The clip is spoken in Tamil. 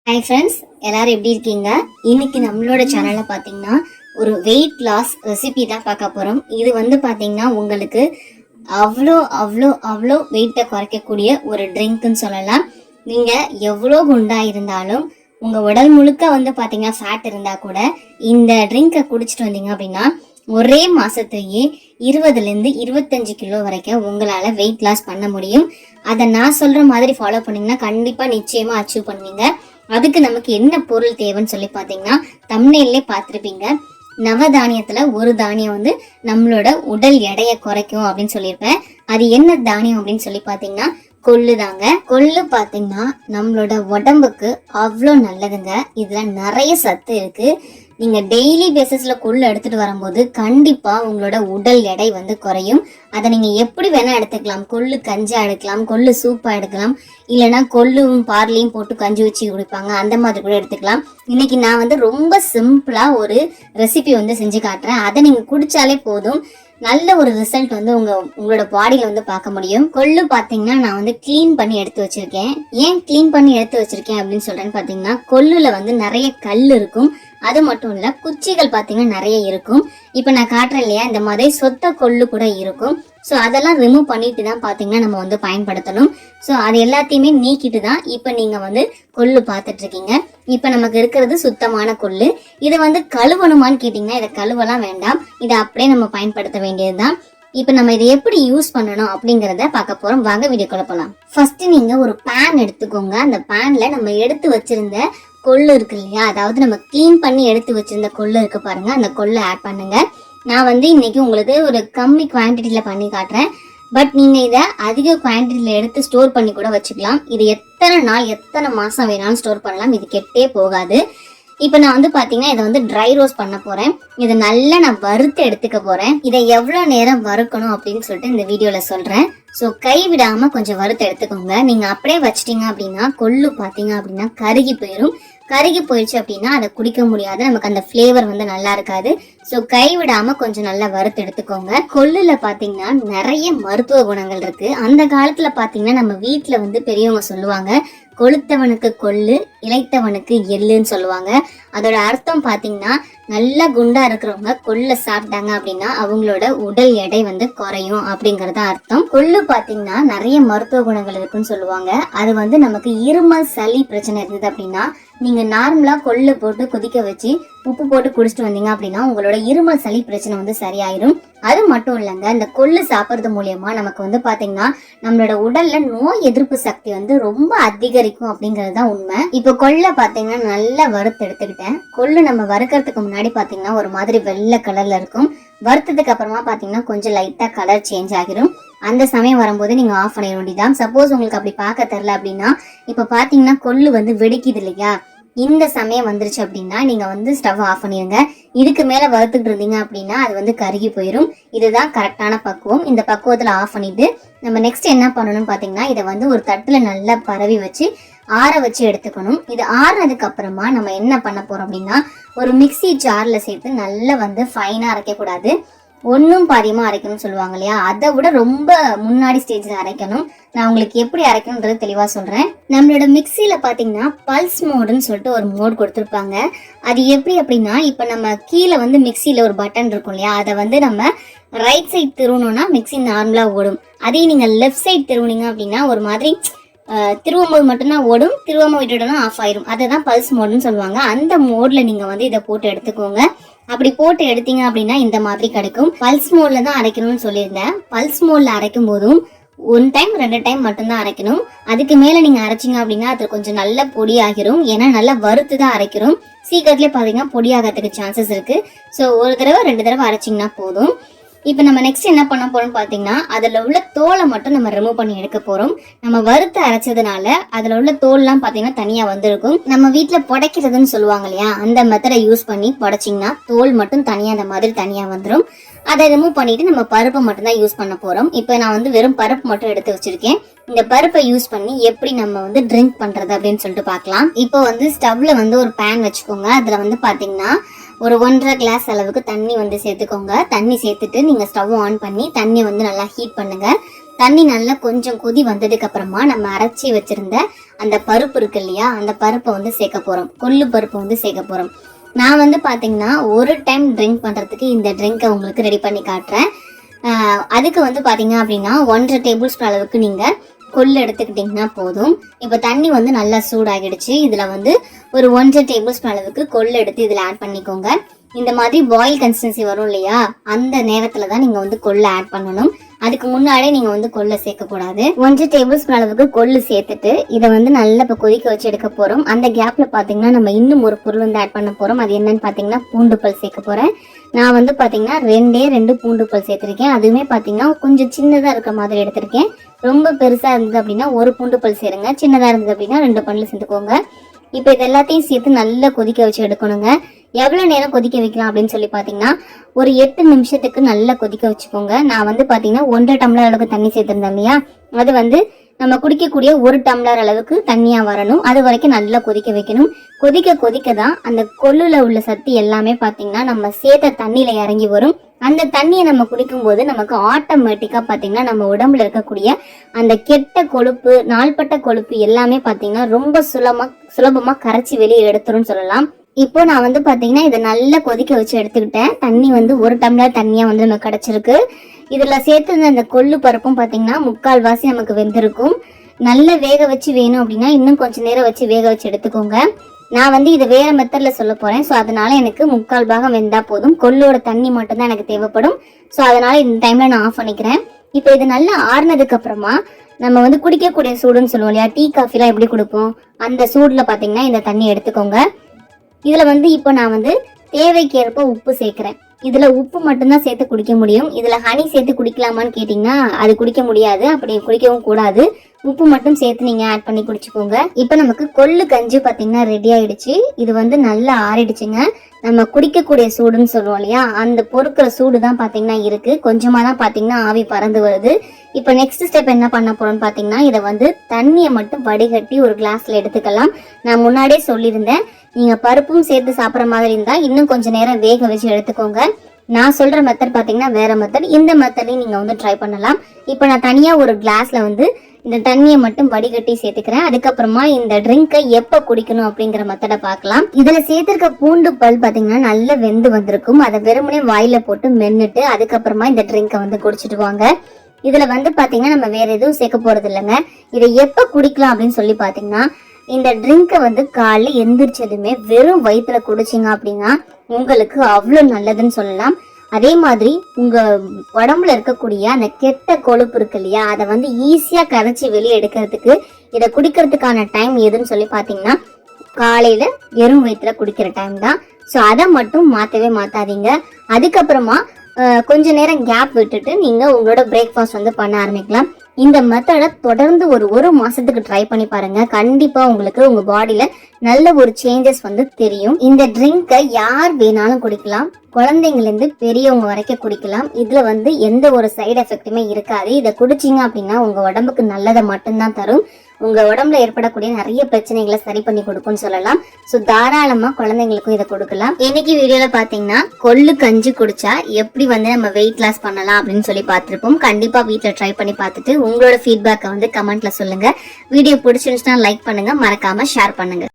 ஹாய் ஃப்ரெண்ட்ஸ், எல்லாரும் எப்படி இருக்கீங்க? இன்னைக்கு நம்மளோட சேனல்ல பாத்தீங்கன்னா ஒரு வெயிட் லாஸ் ரெசிபி தான் பார்க்க போறோம். இது வந்து பாத்தீங்கன்னா உங்களுக்கு அவ்வளோ அவ்வளோ அவ்வளோ வெயிட்டை குறைக்கக்கூடிய ஒரு ட்ரிங்க்னு சொல்லலாம். நீங்க எவ்வளோ குண்டா இருந்தாலும் உங்க உடல் முழுக்க வந்து பாத்தீங்கன்னா ஃபேட் இருந்தா கூட இந்த ட்ரிங்கை குடிச்சிட்டு வந்தீங்க அப்படின்னா ஒரே மாசத்துலயே 20லேருந்து 25 கிலோ வரைக்கும் உங்களால வெயிட் லாஸ் பண்ண முடியும். அதை நான் சொல்ற மாதிரி ஃபாலோ பண்ணீங்கன்னா கண்டிப்பா நிச்சயமா அச்சீவ் பண்ணுவீங்க. அதுக்கு நமக்கு என்ன பொருள் தேவைன்னு சொல்லி பாத்தீங்கன்னா தம்ப்நெயிலே பார்த்திருப்பீங்க. நவதானியத்துல ஒரு தானியம் வந்து நம்மளோட உடல் எடையை குறைக்கும் அப்படின்னு சொல்லியிருப்பேன். அது என்ன தானியம் அப்படின்னு சொல்லி பாத்தீங்கன்னா கொள்ளு தாங்க. கொள்ளு பாத்தீங்கன்னா நம்மளோட உடம்புக்கு அவ்வளோ நல்லதுங்க. இதுல நிறைய சத்து இருக்கு. நீங்க டெய்லி பேசிஸ்ல கொள்ளு எடுத்துட்டு வரும்போது கண்டிப்பா உங்களோட உடல் எடை வந்து குறையும். அதை நீங்க எப்படி வேணா எடுத்துக்கலாம். கொள்ளு கஞ்சா எடுக்கலாம், கொள்ளு சூப்பா எடுக்கலாம், இல்லைன்னா கொள்ளும் பார்லியும் போட்டு கஞ்சி வச்சு குடிப்பாங்க, அந்த மாதிரி கூட எடுத்துக்கலாம். இன்னைக்கு நான் வந்து ரொம்ப சிம்பிளா ஒரு ரெசிபி வந்து செஞ்சு காட்டுறேன். அதை நீங்க குடிச்சாலே போதும், நல்ல ஒரு ரிசல்ட் வந்து உங்களோட பாடியில வந்து பார்க்க முடியும். கொள்ளு பாத்தீங்கன்னா நான் வந்து கிளீன் பண்ணி எடுத்து வச்சிருக்கேன். ஏன் கிளீன் பண்ணி எடுத்து வச்சிருக்கேன் அப்படின்னு சொல்றேன்னு பாத்தீங்கன்னா கொள்ளுல வந்து நிறைய கல் இருக்கும். அது மட்டும் இல்ல குச்சிகள் பாத்தீங்கன்னா நிறைய இருக்கும். இப்ப நான் காட்டுறேன் இல்லையா, இந்த மாதிரி சொத்த கொள்ளு கூட இருக்கும். ஸோ அதெல்லாம் ரிமூவ் பண்ணிட்டு தான் பாத்தீங்கன்னா நம்ம வந்து பயன்படுத்தணும். ஸோ அது எல்லாத்தையுமே நீக்கிட்டு தான் இப்ப நீங்க வந்து கொள்ளு பார்த்துட்டு இருக்கீங்க. இப்ப நமக்கு இருக்கிறது சுத்தமான கொள்ளு. இதை வந்து கழுவணுமான்னு கேட்டீங்கன்னா இதை கழுவலாம் வேண்டாம். இதை அப்படியே நம்ம பயன்படுத்த வேண்டியதுதான். இப்ப நம்ம இதை எப்படி யூஸ் பண்ணணும் அப்படிங்கறத பார்க்க போறோம். வாங்க வீடியோக்குள்ள போலாம். ஃபர்ஸ்ட் நீங்க ஒரு பேன் எடுத்துக்கோங்க. அந்த பேன்ல நம்ம எடுத்து வச்சிருந்த கொள்ளு இருக்கு இல்லையா, அதாவது நம்ம கிளீன் பண்ணி எடுத்து வச்சிருந்த கொள்ளு இருக்கு பாருங்க, அந்த கொள்ளு ஆட் பண்ணுங்க. நான் வந்து இன்னைக்கு உங்களுக்கு ஒரு கம்மி குவான்டிட்டியில பண்ணி காட்டுறேன். பட் நீங்க இதை அதிக குவான்டிட்டியில எடுத்து ஸ்டோர் பண்ணி கூட வச்சுக்கலாம். இது எத்தனை நாள் எத்தனை மாசம் வேணாலும் ஸ்டோர் பண்ணலாம், இது கெட்டே போகாது. இப்ப நான் வந்து பாத்தீங்கன்னா இதை வந்து ட்ரை ரோஸ்ட் பண்ண போறேன். இதை நல்லா நான் வறுத்து எடுத்துக்க போறேன். இதை எவ்வளவு நேரம் வறுக்கணும் அப்படின்னு சொல்லிட்டு இந்த வீடியோல சொல்றேன். ஸோ கை விடாம கொஞ்சம் வறுத்து எடுத்துக்கோங்க. நீங்க அப்படியே வச்சிட்டீங்க அப்படின்னா கொள்ளு பாத்தீங்க அப்படின்னா கருகி போயிடும். கருகி போயிடுச்சு அப்படின்னா அதை குடிக்க முடியாது, நமக்கு அந்த ஃபிளேவர் வந்து நல்லா இருக்காது. ஸோ கை விடாம கொஞ்சம் நல்லா வறுத்து எடுத்துக்கோங்க. கொள்ளுல பாத்தீங்கன்னா நிறைய மருத்துவ குணங்கள் இருக்கு. அந்த காலத்துல பாத்தீங்கன்னா நம்ம வீட்டுல வந்து பெரியவங்க சொல்லுவாங்க, கொளுத்தவனுக்கு கொள்ளு இளைத்தவனுக்கு எள்ளுன்னு சொல்லுவாங்க. அதோட அர்த்தம் பாத்தீங்கன்னா நல்லா குண்டா இருக்கிறவங்க கொள்ளு சாப்பிட்டாங்க அப்படின்னா அவங்களோட உடல் எடை வந்து குறையும் அப்படிங்கறது அர்த்தம். கொள்ளு பாத்தீங்கன்னா நிறைய மருத்துவ குணங்கள் இருக்குன்னு சொல்லுவாங்க. அது வந்து நமக்கு இருமல் சளி பிரச்சனை இருந்தது அப்படின்னா நீங்க நார்மலா கொள்ளு போட்டு கொதிக்க வச்சு உப்பு போட்டு குடிச்சிட்டு வந்தீங்க அப்படின்னா உங்களோட இருமல் சளி பிரச்சனை வந்து சரியாயிரும். அது மட்டும் இல்லைங்க, இந்த கொள்ளு சாப்பிட்றது மூலியமா நமக்கு வந்து பாத்தீங்கன்னா நம்மளோட உடல்ல நோய் எதிர்ப்பு சக்தி வந்து ரொம்ப அதிகரிக்கும் அப்படிங்கிறது தான் உண்மை. இப்போ கொள்ளை பாத்தீங்கன்னா நல்லா வறுத்து எடுத்துக்கிட்டேன். கொள்ளு நம்ம வறுக்கிறதுக்கு முன்னாடி பாத்தீங்கன்னா ஒரு மாதிரி வெள்ளை கலர்ல இருக்கும். வறுத்ததுக்கு அப்புறமா பாத்தீங்கன்னா கொஞ்சம் லைட்டா கலர் சேஞ்ச் ஆகிரும். அந்த சமயம் வரும்போது நீங்க ஆஃப் பண்ணிட வேண்டியதான். சப்போஸ் உங்களுக்கு அப்படி பார்க்க தெரியல அப்படின்னா இப்ப பாத்தீங்கன்னா கொள்ளு வந்து வெடிக்குது இல்லையா, இந்த சமயம் வந்துருச்சு அப்படின்னா நீங்க வந்து ஸ்டவ் ஆஃப் பண்ணிருங்க. இதுக்கு மேல வறுத்துட்டு இருந்தீங்க அப்படின்னா அது வந்து கருகி போயிடும். இதுதான் கரெக்டான பக்குவம். இந்த பக்குவத்துல ஆஃப் பண்ணிட்டு நம்ம நெக்ஸ்ட் என்ன பண்ணணும்னு பாத்தீங்கன்னா இதை வந்து ஒரு தட்டுல நல்லா பரவி வச்சு ஆற வச்சு எடுத்துக்கணும். இது ஆறுனதுக்கு அப்புறமா நம்ம என்ன பண்ண போறோம் அப்படின்னா ஒரு மிக்சி ஜார்ல சேர்த்து நல்லா வந்து ஃபைனா அரைக்க கூடாது, ஒன்னும் பாதியமா அரைக்கணும்னு சொல்லுவாங்க இல்லையா, அதை விட ரொம்ப முன்னாடி ஸ்டேஜ்ல அரைக்கணும். நான் உங்களுக்கு எப்படி அரைக்கணும்ன்றது தெளிவா சொல்றேன். நம்மளோட மிக்சியில பாத்தீங்கன்னா பல்ஸ் மோடுன்னு சொல்லிட்டு ஒரு மோட் கொடுத்துருப்பாங்க. அது எப்படி அப்படின்னா இப்ப நம்ம கீழே வந்து மிக்சியில ஒரு பட்டன் இருக்கும் இல்லையா, அதை வந்து நம்ம ரைட் சைட் திருவணும்னா மிக்சி நார்மலா ஓடும். அதே நீங்க லெஃப்ட் சைட் திருவுனீங்க அப்படின்னா ஒரு மாதிரி திருவும் போது மட்டும்தான் ஓடும், திருவாம விட்டுட்டோம்னா ஆஃப் ஆயிரும். அதை தான் பல்ஸ் மோடுன்னு சொல்லுவாங்க. அந்த மோட்ல நீங்க வந்து இதை போட்டு எடுத்துக்கோங்க. அப்படி போட்டு எடுத்தீங்க அப்படின்னா இந்த மாதிரி கிடைக்கும். பல்ஸ் மோட்ல தான் அரைக்கணும்னு சொல்லியிருந்தேன். பல்ஸ் மோட்ல அரைக்கும் போதும் 1 டைம் 2 டைம் மட்டும்தான் அரைக்கணும். அதுக்கு மேல நீங்க அரைச்சிங்க அப்படின்னா அது கொஞ்சம் நல்ல பொடி ஆகிரும். ஏன்னா நல்லா வறுத்து தான் அரைக்கிறோம். சீக்கிரத்திலே பாத்தீங்கன்னா பொடி ஆகிறதுக்கு சான்சஸ் இருக்கு. ஸோ ஒரு தடவை 2 தடவை அரைச்சிங்கன்னா போதும். இப்போ நம்ம நெக்ஸ்ட் என்ன பண்ண போறோம்னு பாத்தீங்கன்னா அதுல உள்ள தோலை மட்டும் நம்ம ரிமூவ் பண்ணி எடுக்க போறோம். நம்ம வறுத்து அரைச்சதுனால அதுல உள்ள தோல்லாம் பாத்தீங்கன்னா தனியா வந்திருக்கும். நம்ம வீட்டுல புடைக்கிறதுன்னு சொல்லுவாங்க இல்லையா, அந்த மெத்தடை யூஸ் பண்ணி புடைச்சிங்கன்னா தோல் மட்டும் தனியா அந்த மாதிரி தனியா வந்துடும். அதை ரிமூவ் பண்ணிட்டு நம்ம பருப்பை மட்டும் தான் யூஸ் பண்ண போறோம். இப்போ நான் வந்து வெறும் பருப்பு மட்டும் எடுத்து வச்சிருக்கேன். இந்த பருப்பை யூஸ் பண்ணி எப்படி நம்ம வந்து ட்ரிங்க் பண்றது அப்படின்னு சொல்லிட்டு பார்க்கலாம். இப்போ வந்து ஸ்டவ்ல வந்து ஒரு பேன் வச்சுக்கோங்க. அதுல வந்து பாத்தீங்கன்னா ஒரு 1.5 கிளாஸ் அளவுக்கு தண்ணி வந்து சேர்த்துக்கோங்க. தண்ணி சேர்த்துட்டு நீங்கள் ஸ்டவ் ஆன் பண்ணி தண்ணி வந்து நல்லா ஹீட் பண்ணுங்க. தண்ணி நல்லா கொஞ்சம் கொதி வந்ததுக்கு அப்புறமா நம்ம அரைச்சி வச்சிருந்த அந்த பருப்பு இருக்கு இல்லையா, அந்த பருப்பை வந்து சேர்க்க போகிறோம். கொள்ளு பருப்பு வந்து சேர்க்க போகிறோம். நான் வந்து பார்த்தீங்கன்னா ஒரு டைம் ட்ரிங்க் பண்ணுறதுக்கு இந்த ட்ரிங்கை உங்களுக்கு ரெடி பண்ணி காட்டுறேன். அதுக்கு வந்து பார்த்தீங்க அப்படின்னா 1.5 டேபிள் ஸ்பூன் அளவுக்கு நீங்கள் கொள்ளு எடுத்துக்கிட்டிங்கன்னா போதும். இப்போ தண்ணி வந்து நல்லா சூடாகிடுச்சு. இதில் வந்து ஒரு 1.5 டேபிள் ஸ்பூன் அளவுக்கு கொள்ளு எடுத்து இதில் ஆட் பண்ணிக்கோங்க. இந்த மாதிரி பாயில் கன்சிஸ்டன்சி வரும் இல்லையா, அந்த நேரத்தில் தான் நீங்கள் வந்து கொள்ளு ஆட் பண்ணணும். அதுக்கு முன்னாடியே நீங்கள் வந்து கொள்ளை சேர்க்கக்கூடாது. 1 டேபிள் ஸ்பூன் அளவுக்கு கொள்ளு சேர்த்துட்டு இதை வந்து நல்லா இப்போ கொதிக்க வச்சு எடுக்க போகிறோம். அந்த கேப்பில் பார்த்தீங்கன்னா நம்ம இன்னும் ஒரு பொருள் வந்து ஆட் பண்ண போகிறோம். அது என்னன்னு பார்த்தீங்கன்னா பூண்டு பல் சேர்க்க போகிறேன். நான் வந்து பார்த்தீங்கன்னா 2 பூண்டு பல் சேர்த்துருக்கேன். அதுவுமே பார்த்தீங்கன்னா கொஞ்சம் சின்னதாக இருக்கிற மாதிரி எடுத்திருக்கேன். ரொம்ப பெருசாக இருந்தது அப்படின்னா ஒரு பூண்டு பல் சேருங்க. சின்னதாக இருந்தது அப்படின்னா 2 பல்லு சேர்த்துக்கோங்க. இப்போ இது எல்லாத்தையும் சேர்த்து நல்லா கொதிக்க வச்சு எடுக்கணுங்க. எவ்வளோ நேரம் கொதிக்க வைக்கலாம் அப்படின்னு சொல்லி பார்த்தீங்கன்னா ஒரு 8 நிமிஷத்துக்கு நல்லா கொதிக்க வச்சுக்கோங்க. நான் வந்து பார்த்தீங்கன்னா 1.5 டம்ளர் அளவுக்கு தண்ணி சேர்த்துருந்தேன் இல்லையா, அது வந்து நம்ம குடிக்கக்கூடிய 1 டம்ளர் அளவுக்கு தண்ணியாக வரணும். அது வரைக்கும் நல்லா கொதிக்க வைக்கணும். கொதிக்க கொதிக்க தான் அந்த கொள்ளுல உள்ள சத்து எல்லாமே பார்த்தீங்கன்னா நம்ம சேர்த்த தண்ணியில் இறங்கி வரும். அந்த தண்ணியை நம்ம குடிக்கும்போது நமக்கு ஆட்டோமேட்டிக்காக பார்த்தீங்கன்னா நம்ம உடம்புல இருக்கக்கூடிய அந்த கெட்ட கொழுப்பு, நாள்பட்ட கொழுப்பு எல்லாமே பார்த்தீங்கன்னா ரொம்ப சுலபமாக கரைச்சி வெளியே எடுத்துருன்னு சொல்லலாம். இப்போ நான் வந்து பார்த்தீங்கன்னா இதை நல்லா கொதிக்க வச்சு எடுத்துக்கிட்டேன். தண்ணி வந்து 1 டம்ளர் தண்ணியாக வந்து நமக்கு கிடச்சிருக்கு. இதில் சேர்த்து அந்த கொள்ளு பருப்பும் பார்த்தீங்கன்னா 3/4 வாசி நமக்கு வெந்திருக்கும். நல்லா வேக வச்சு வேணும் அப்படின்னா இன்னும் கொஞ்சம் நேரம் வச்சு வேக வச்சு எடுத்துக்கோங்க. நான் வந்து இதை வேற மெத்தடில் சொல்ல போகிறேன். ஸோ அதனால எனக்கு 3/4 பாகம் வெந்தா போதும். கொள்ளோட தண்ணி மட்டும்தான் எனக்கு தேவைப்படும். ஸோ அதனால இந்த டைமில் நான் ஆஃப் பண்ணிக்கிறேன். இப்போ இது நல்லா ஆறுனதுக்கு அப்புறமா நம்ம வந்து குடிக்கக்கூடிய சூடுன்னு சொல்லுவோம் இல்லையா, டீ காஃபிலாம் எப்படி கொடுப்போம், அந்த சூடில் பார்த்தீங்கன்னா இந்த தண்ணி எடுத்துக்கோங்க. இதில் வந்து இப்போ நான் வந்து தேவைக்கேற்ப உப்பு சேர்க்குறேன். இதில் உப்பு மட்டும்தான் சேர்த்து குடிக்க முடியும். இதில் ஹனி சேர்த்து குடிக்கலாமான்னு கேட்டிங்கன்னா அது குடிக்க முடியாது, அப்படி குடிக்கவும் கூடாது. உப்பு மட்டும் சேர்த்து நீங்கள் ஆட் பண்ணி குடிச்சுக்கோங்க. இப்போ நமக்கு கொள்ளு கஞ்சி பார்த்தீங்கன்னா ரெடி ஆயிடுச்சு. இது வந்து நல்லா ஆறிடுச்சுங்க. நம்ம குடிக்கக்கூடிய சூடுன்னு சொல்லுவோம் இல்லையா, அந்த பொறுக்கிற சூடு தான் பார்த்தீங்கன்னா இருக்குது. கொஞ்சமாக தான் பார்த்தீங்கன்னா ஆவி பறந்து வருது. இப்போ நெக்ஸ்ட் ஸ்டெப் என்ன பண்ண போகிறோம்னு பார்த்தீங்கன்னா இதை வந்து தண்ணியை மட்டும் வடிகட்டி ஒரு கிளாஸில் எடுத்துக்கலாம். நான் முன்னாடியே சொல்லியிருந்தேன், நீங்கள் பருப்பும் சேர்த்து சாப்பிட்ற மாதிரி இருந்தால் இன்னும் கொஞ்சம் நேரம் வேக வச்சு எடுத்துக்கோங்க. நான் சொல்கிற மெத்தட் பார்த்தீங்கன்னா வேற மெத்தட். இந்த மெத்தடையும் நீங்கள் வந்து ட்ரை பண்ணலாம். இப்போ நான் தனியாக ஒரு கிளாஸில் வந்து இந்த தண்ணியை மட்டும் வடிகட்டி சேர்த்துக்கிறேன். அதுக்கப்புறமா இந்த ட்ரிங்கை எப்போ குடிக்கணும் அப்படிங்கிற மெத்தடை பார்க்கலாம். இதில் சேர்த்துருக்க பூண்டு பல் பார்த்தீங்கன்னா நல்லா வெந்து வந்திருக்கும். அதை வெறுமனே வாயில போட்டு மென்னுட்டு அதுக்கப்புறமா இந்த ட்ரிங்கை வந்து குடிச்சிட்டு வாங்க. இதில் வந்து பார்த்தீங்கன்னா நம்ம வேற எதுவும் சேர்க்க போகிறது இல்லைங்க. இதை எப்போ குடிக்கலாம் அப்படின்னு சொல்லி பார்த்தீங்கன்னா இந்த ட்ரிங்கை வந்து காலையில் எந்திரிச்சதுமே வெறும் வயிற்றுல குடிச்சிங்க அப்படின்னா உங்களுக்கு அவ்வளோ நல்லதுன்னு சொல்லலாம். அதே மாதிரி உங்க உடம்புல இருக்கக்கூடிய அந்த கெட்ட கொழுப்பு இருக்கு இல்லையா, அதை வந்து ஈஸியா கரைச்சி வெளியே எடுக்கிறதுக்கு இதை குடிக்கிறதுக்கான டைம் எதுன்னு சொல்லி பார்த்தீங்கன்னா காலையில வெறும் வயிற்றுல குடிக்கிற டைம் தான். ஸோ அதை மட்டும் மாற்றவே மாற்றாதீங்க. அதுக்கப்புறமா கொஞ்ச நேரம் கேப் விட்டுட்டு நீங்க உங்களோட பிரேக்ஃபாஸ்ட் வந்து பண்ண ஆரம்பிக்கலாம். இந்த மெத்தடை தொடர்ந்து ஒரு மாசத்துக்கு ட்ரை பண்ணி பாருங்க. கண்டிப்பா உங்களுக்கு உங்க பாடியில நல்ல ஒரு சேஞ்சஸ் வந்து தெரியும். இந்த ட்ரிங்கை யார் வேணாலும் குடிக்கலாம், குழந்தைங்கள்ல இருந்து பெரியவங்க வரைக்கும் குடிக்கலாம். இதுல வந்து எந்த ஒரு சைடு எஃபெக்ட்டுமே இருக்காது. இதை குடிச்சிங்க அப்படின்னா உங்க உடம்புக்கு நல்லதை மட்டும்தான் தரும். உங்க உடம்புல ஏற்படக்கூடிய நிறைய பிரச்சனைகளை சரி பண்ணி கொடுக்கும்னு சொல்லலாம். ஸோ தாராளமா குழந்தைங்களுக்கும் இதை கொடுக்கலாம். இன்னைக்கு வீடியோல பாத்தீங்கன்னா கொள்ளு கஞ்சி குடிச்சா எப்படி வந்து நம்ம வெயிட் லாஸ் பண்ணலாம் அப்படின்னு சொல்லி பார்த்திருப்போம். கண்டிப்பா வீட்டுல ட்ரை பண்ணி பார்த்துட்டு உங்களோட ஃபீட்பேக்கை வந்து கமெண்ட்ல சொல்லுங்க. வீடியோ பிடிச்சிருந்துச்சுன்னா லைக் பண்ணுங்க, மறக்காம ஷேர் பண்ணுங்க.